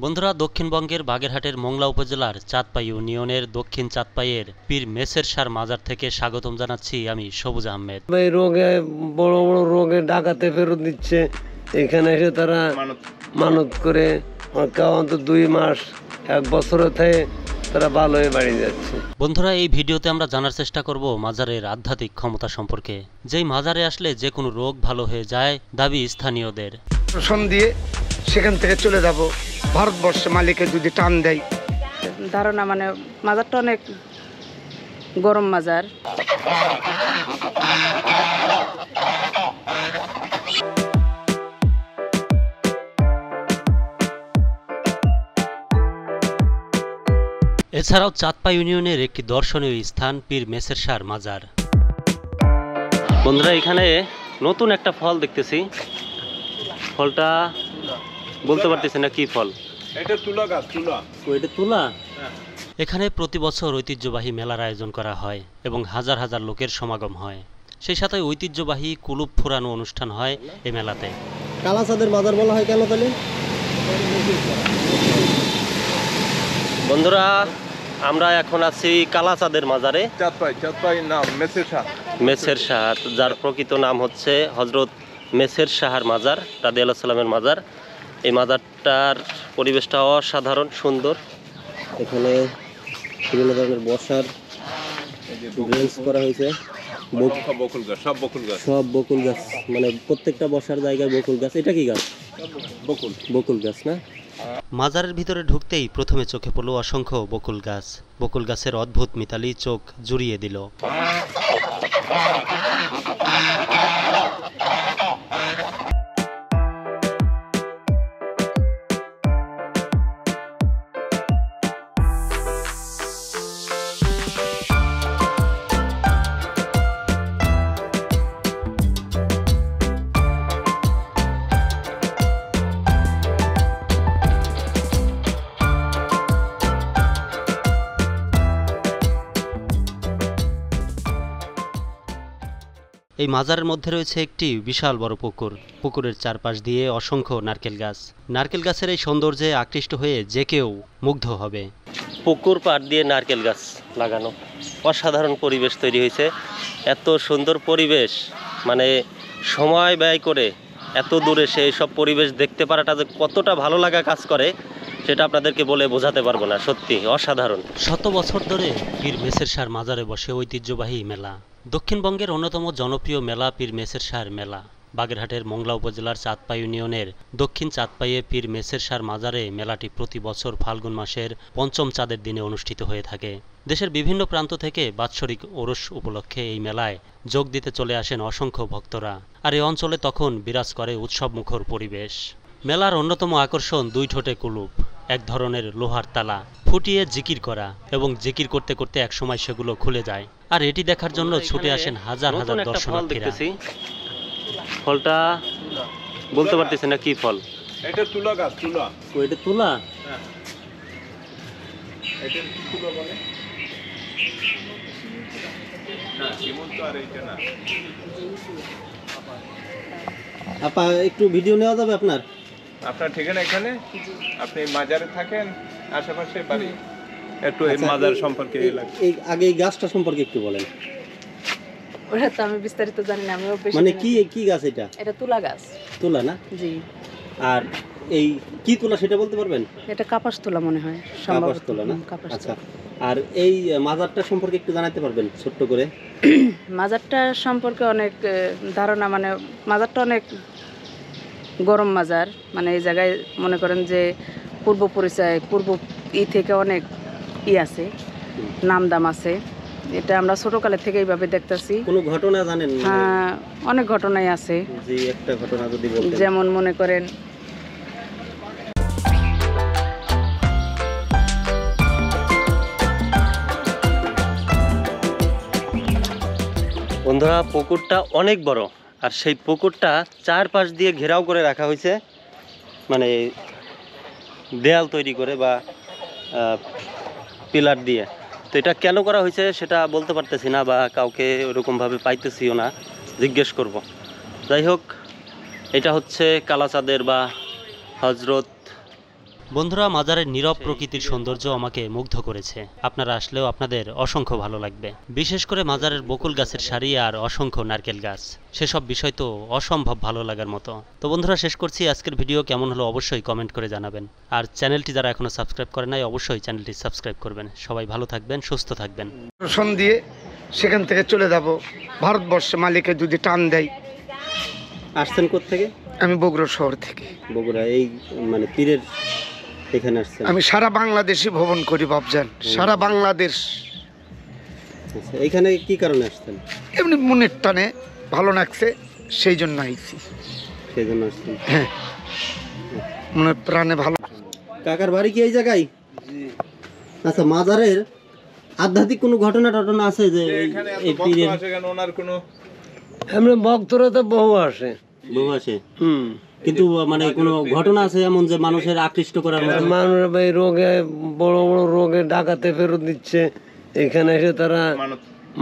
বন্ধুরা, দক্ষিণবঙ্গের বাগেরহাটের মোংলা উপজেলার চাঁদপাই ইউনিয়নের দক্ষিণ চাঁদপাইয়ের পীর মেসের শাহ মাজার থেকে স্বাগতম জানাচ্ছি আমি সবুজ আহমেদ। এই রোগে বড় বড় রোগে ডাকাতে ফেরত দিচ্ছে, এখানে এসে তারা মানত করে কেউ 2 মাস 1 বছরে থেকে তারা ভালো হয়ে বাড়ি যাচ্ছে। বন্ধুরা, এই ভিডিওতে আমরা জানার চেষ্টা করব মাজারের আধ্যাত্মিক ক্ষমতা সম্পর্কে। যেই মাজারে আসলে যে কোনো রোগ ভালো হয়ে যায় দাবি স্থানীয়দের। প্রশন দিয়ে সেখান থেকে চলে যাব ভারতবর্ষে, মালিকের যদি টান দেয়। ধারণা মানে মাজারটা অনেক গরম মাজার। এছাড়াও চাঁদপাই ইউনিয়নের একটি দর্শনীয় স্থান পীর মেসের শাহ মাজার। বন্ধুরা, এখানে নতুন একটা ফল দেখতেছি। ফলটা বলতে পারতেছি না কি ফল। এটা তুলা গাছ, তুলা। ওইটা তুলা। এখানে প্রতি বছর ঐতিহ্যবাহী মেলার আয়োজন করা হয় এবং হাজার হাজার লোকের সমাগম হয়। সেই সাথে ঐতিহ্যবাহী কুলুপ ফুরানো অনুষ্ঠান হয় এই মেলাতে। কালাচাঁদের মাজার বলা হয় কেন তাহলে? বন্ধুরা, আমরা এখন আছি কালাচাঁদের মাজারে। চাঁদপাই নাম মেসের শাহ। মেসের শাহ, যার প্রকৃত নাম হচ্ছে হজরত মেসের শাহর মাজার রাদিয়াল্লাহু সাল্লামের মাজার। এই মাজারটার পরিবেশটা অসাধারণ সুন্দর। এখানে বিভিন্ন ধরনের বসার বেঞ্চ করা হয়েছে। বকুল গাছ, সব বকুল গাছ। সব বকুল গাছ, মানে প্রত্যেকটা বসার জায়গায় বকুল গাছ। এটা কি গাছ? বকুল গাছ না? মাজারের ভিতরে ঢুকতেই প্রথমে চোখে পড়ল অসংখ্য বকুল গাছ। বকুল গাছের অদ্ভুত মিতালি চোখ জুড়িয়ে দিল। এই মাজারের মধ্যে রয়েছে একটি বিশাল বড় পুকুর। পুকুরের চারপাশ দিয়ে অসংখ্য নারকেল গাছ। নারকেল গাছের এই সৌন্দর্যে আকৃষ্ট হয়ে যে কেউ মুগ্ধ হবে। পুকুর পাড় দিয়ে নারকেল গাছ লাগানো, অসাধারণ পরিবেশ তৈরি হয়েছে। এত সুন্দর পরিবেশ, মানে সময় ব্যয় করে এত দূরে সে সব পরিবেশ দেখতে পারাটা যে কতটা ভালো লাগা কাজ করে সেটা আপনাদেরকে বলে বোঝাতে পারবো না। সত্যি অসাধারণ। শত বছর ধরে পীর মেসের শাহ মাজারে বসে ঐতিহ্যবাহী মেলা। দক্ষিণবঙ্গের অন্যতম জনপ্রিয় মেলা পীর মেসের শাহ মেলা। বাগেরহাটের মোংলা উপজেলার চাঁদপাই ইউনিয়নের দক্ষিণ চাঁদপাইয়ে পীর মেসের শাহ মাজারে মেলাটি প্রতি বছর ফাল্গুন মাসের ৫ম চাঁদের দিনে অনুষ্ঠিত হয়ে থাকে। দেশের বিভিন্ন প্রান্ত থেকে বাৎসরিক ওরস উপলক্ষে এই মেলায় যোগ দিতে চলে আসেন অসংখ্য ভক্তরা। আর এই অঞ্চলে তখন বিরাজ করে উৎসবমুখর পরিবেশ। মেলার অন্যতম আকর্ষণ 2 ঠোঁটে কুলুপ, এক ধরনের লোহার তালা ফুটিয়ে জিকির করা, এবং জিকির করতে করতে একসময় সেগুলো খুলে যায়। আর এটি দেখার জন্য ছুটে আসেন হাজার হাজার দর্শনার্থীরা। ফলটা বলতে পারতেছি না কি ফল। এটা তুলা গাছ, তুলা। ওইটা তুলা। এটা কি তুলা বলে? না, যেমন তো আর এইটা না। আপা, একটু ভিডিও নেওয়া যাবে আপনার ঠিকানা এখানে? আপনি মাজারে থাকেন, আশেপাশে বাড়ি? একটু এই মাজার সম্পর্কে এই আগে এই গাছটা সম্পর্কে একটু বলেন। ওটা তো আমি বিস্তারিত জানি না। মানে কি গাছ এটা? এটা তুলা গাছ। তুলা না? জি। আর এই কি তুলা সেটা বলতে পারবেন? এটা কাপাস তুলা মনে হয়, কাপাস তুলা না? আচ্ছা, আর এই মাজারটা সম্পর্কে একটু জানাতে পারবেন ছোট্ট করে? মাজারটা সম্পর্কে অনেক ধারণা মানে মাজারটা অনেক গরম মাজার। মানে এই জায়গায় মনে করেন যে পূর্ব পরিচয় থেকে অনেক আছে, নাম দাম আছে। এটা আমরা ছোটকালের থেকে এইভাবে দেখতেছি। কোনো ঘটনা জানেন? হ্যাঁ, অনেক ঘটনাই আছে। যে একটা ঘটনা যদি বলতেন। যেমন মনে করেন বন্ধুরা, পুকুরটা অনেক বড়, আর সেই পুকুরটা চারপাশ দিয়ে ঘেরাও করে রাখা হয়েছে, মানে দেয়াল তৈরি করে বা পিলার দিয়ে। তো এটা কেন করা হয়েছে সেটা বলতে পারতেছি না, বা কাউকে ওরকমভাবে পাইতেছিও না, জিজ্ঞেস করব। যাই হোক, এটা হচ্ছে কালাচাঁদের বা হজরত বন্ধুরা, মাজারের নীরব প্রকৃতির সৌন্দর্য আমাকে মুগ্ধ করেছে। আপনারা আসলেও আপনাদের অসংখ্য ভালো লাগবে। বিশেষ করে মাজারের বকুল গাছের সারি আর অসংখ্য নারকেল গাছ, সেসব বিষয় তো অসম্ভব ভালো লাগার মতো। তো বন্ধুরা, শেষ করছি। আজকের ভিডিও কেমন হলো অবশ্যই কমেন্ট করে জানাবেন। আর চ্যানেলটি যারা এখনো সাবস্ক্রাইব করে নাই অবশ্যই চ্যানেলটি সাবস্ক্রাইব করবেন। সবাই ভালো থাকবেন, সুস্থ থাকবেন। রসন দিয়ে সেখান থেকে চলে যাব ভারতবর্ষে, মালিকে যদি টান দেয়। আসছেন কোত্থেকে? আমি বগুড়া শহর থেকে। বগুড়া, এই মানে তীরের এখানে আসছেন? আমি সারা বাংলাদেশে ভ্রমণ করি বাবজান, সারা বাংলাদেশ। এখানে কি কারণে আসছেন? এমনি মনের টানে ভালো লাগছে, সেই জন্য আইছি। সেই জন্য আসছেন? হ্যাঁ, মনের প্রাণে ভালো। কাকার বাড়ি কি এই জায়গায়? আচ্ছা, মাজারের আধ্যাত্মিক কোনো ঘটনা আছে যে এখানে এত এই ভক্ত পীরের আসে কেন? ওনার কোনো এমনি ভক্তরা তো বহু আসে। বহু আসে, হুম, কিন্তু মানে কোনো ঘটনা আছে এমন যে মানুষের আকৃষ্ট করার মতো? মানুষ এই রোগে, বড় বড় রোগে ডাকাতে ফেরত দিচ্ছে। এখানে এসে তারা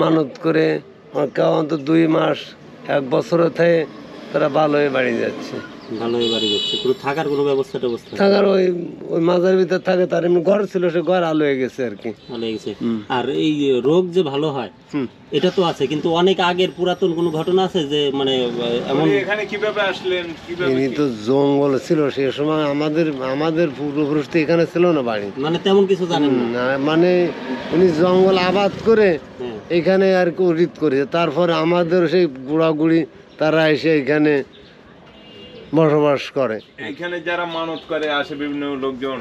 মানত করে কেউ অন্তত 2 মাস 1 বছরে থেকে তারা ভালো হয়ে বাড়ি যাচ্ছে। ভালোই বাড়ি যাচ্ছে। পুরো থাকার কোনো ব্যবস্থা থাকার ওই ওই মাজার ভিতর থাকে, তার এমনি ঘর ছিল, সে ঘর আলো হয়ে গেছে আর কি। ভালো গেছে। আর এই রোগ যে ভালো হয় এটা তো আছে, কিন্তু অনেক আগের পুরাতন কোনো ঘটনা আছে যে মানে এমন? এখানে কিভাবে আসলেন, কিভাবে ইনি তো জঙ্গল ছিল সে সময়, আমাদের পূর্বপুরুষ তো এখানে ছিল না বাড়ি। মানে তেমন কিছু জানেন না? না, মানে উনি জঙ্গল আবাদ করে হ্যাঁ। এখানে আর কি রিত করেছে। তারপরে আমাদের সেই গুড়াগুড়ি তারা এসে এখানে বসবাস করে। এখানে যারা মানত করে আসে বিভিন্ন লোকজন,